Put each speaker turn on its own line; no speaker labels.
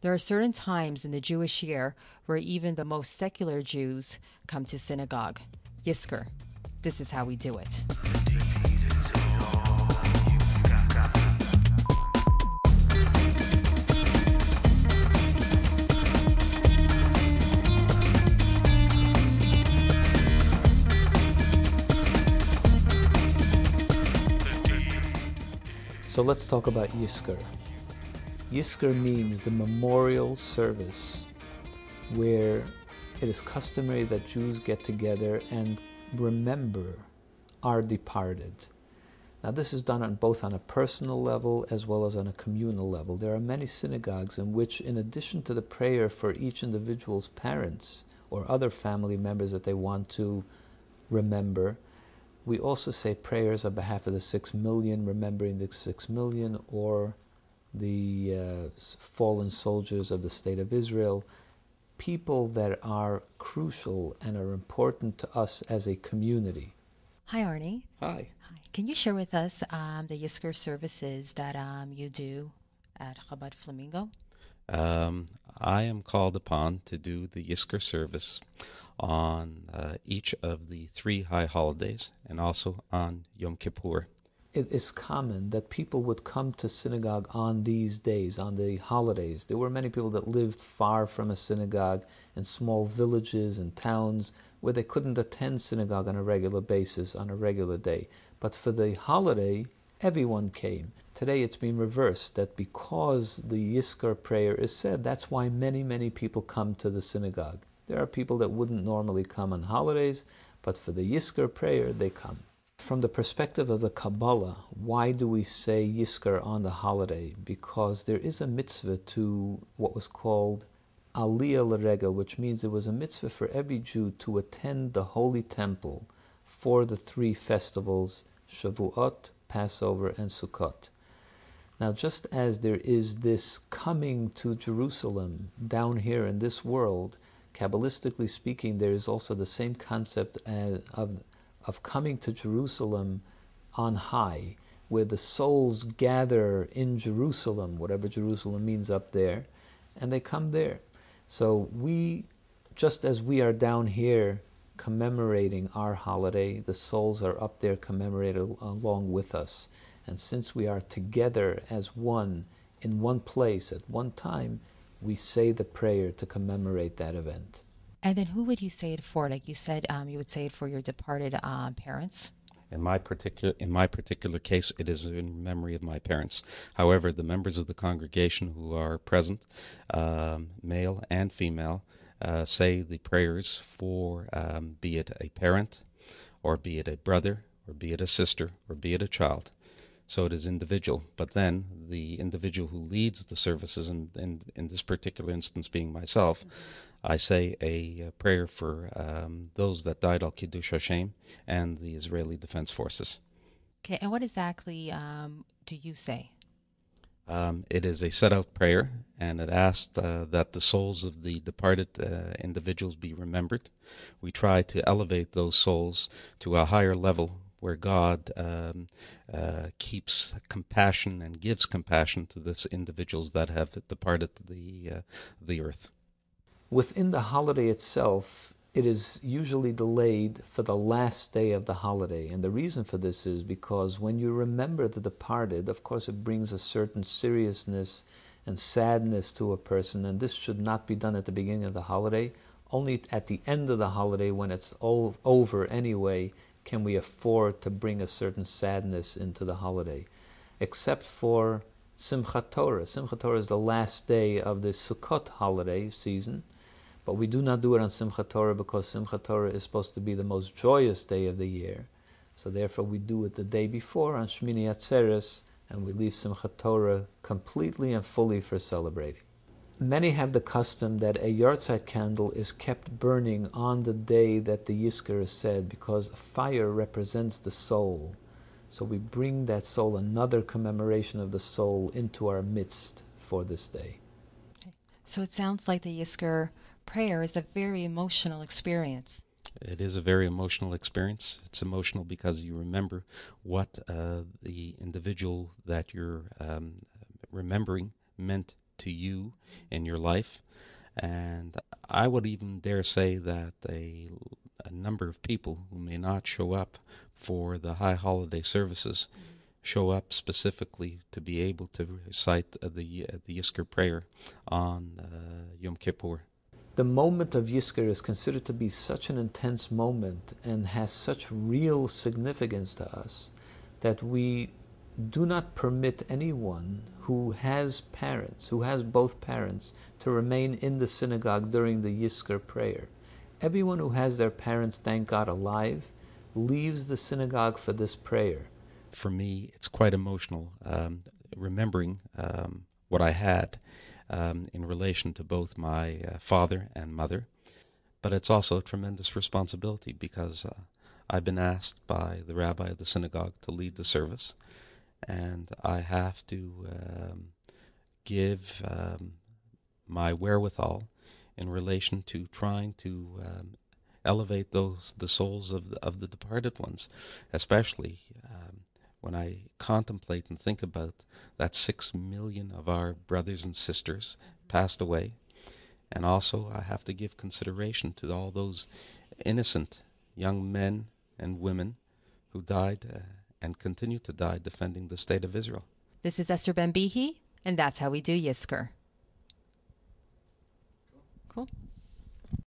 There are certain times in the Jewish year where even the most secular Jews come to synagogue. Yisker. This is how we do it.
So let's talk about Yisker. Yisker means the memorial service where it is customary that Jews get together and remember our departed. Now this is done both on a personal level as well as on a communal level. There are many synagogues in which, in addition to the prayer for each individual's parents or other family members that they want to remember, we also say prayers on behalf of the 6 million, remembering the 6 million, or the fallen soldiers of the State of Israel, people that are crucial and are important to us as a community.
Hi, Arnie.
Hi.
Hi. Can you share with us the Yisker services that you do at Chabad Flamingo?
I am called upon to do the Yisker service on each of the 3 high holidays and also on Yom Kippur.
It is common that people would come to synagogue on these days, on the holidays. There were many people that lived far from a synagogue in small villages and towns where they couldn't attend synagogue on a regular basis, on a regular day. But for the holiday, everyone came. Today it's been reversed, that because the Yisker prayer is said, that's why many, many people come to the synagogue. There are people that wouldn't normally come on holidays, but for the Yisker prayer, they come. From the perspective of the Kabbalah, why do we say Yisker on the holiday? Because there is a mitzvah to what was called Aliyah L'Regel, which means it was a mitzvah for every Jew to attend the Holy Temple for the 3 festivals, Shavuot, Passover, and Sukkot. Now, just as there is this coming to Jerusalem down here in this world, Kabbalistically speaking, there is also the same concept of coming to Jerusalem on high, where the souls gather in Jerusalem, whatever Jerusalem means up there, and they come there. So we, just as we are down here commemorating our holiday, the souls are up there commemorating along with us. And since we are together as one, in one place at one time, we say the prayer to commemorate that event.
And then who would you say it for? Like you said, you would say it for your departed parents.
In my particular case, it is in memory of my parents. However, the members of the congregation who are present, male and female, say the prayers for be it a parent, or be it a brother, or be it a sister, or be it a child. So it is individual. But then the individual who leads the services, and in this particular instance being myself, I say a prayer for those that died al Kiddush Hashem and the Israeli Defense Forces.
Okay, and what exactly do you say?
It is a set-out prayer, and it asks that the souls of the departed individuals be remembered. We try to elevate those souls to a higher level where God keeps compassion and gives compassion to these individuals that have departed the earth.
Within the holiday itself, it is usually delayed for the last day of the holiday. And the reason for this is because when you remember the departed, of course it brings a certain seriousness and sadness to a person, and this should not be done at the beginning of the holiday. Only at the end of the holiday, when it's all over anyway, can we afford to bring a certain sadness into the holiday. Except for Simchat Torah. Simchat Torah is the last day of the Sukkot holiday season, but we do not do it on Simchat Torah because Simchat Torah is supposed to be the most joyous day of the year. So therefore we do it the day before on Shmini Atzeres, and we leave Simchat Torah completely and fully for celebrating. Many have the custom that a yahrzeit candle is kept burning on the day that the Yisker is said, because fire represents the soul. So we bring that soul, another commemoration of the soul, into our midst for this day.
Okay. So it sounds like the Yisker prayer is a very emotional experience.
It is a very emotional experience. It's emotional because you remember what the individual that you're remembering meant to you in your life. And I would even dare say that a number of people who may not show up for the high holiday services show up specifically to be able to recite the Yizkor prayer on Yom Kippur.
The moment of Yizkor is considered to be such an intense moment and has such real significance to us that we do not permit anyone who has parents, who has both parents, to remain in the synagogue during the Yizkor prayer. Everyone who has their parents, thank God, alive, leaves the synagogue for this prayer.
For me, it's quite emotional, remembering what I had in relation to both my father and mother. But it's also a tremendous responsibility because I've been asked by the rabbi of the synagogue to lead the service, and I have to give my wherewithal in relation to trying to elevate the souls of the departed ones, especially when I contemplate and think about that 6 million of our brothers and sisters passed away. And also I have to give consideration to all those innocent young men and women who died and continue to die defending the state of Israel.
This is Esther Ben-Bihi, and that's how we do Yizkor. Cool.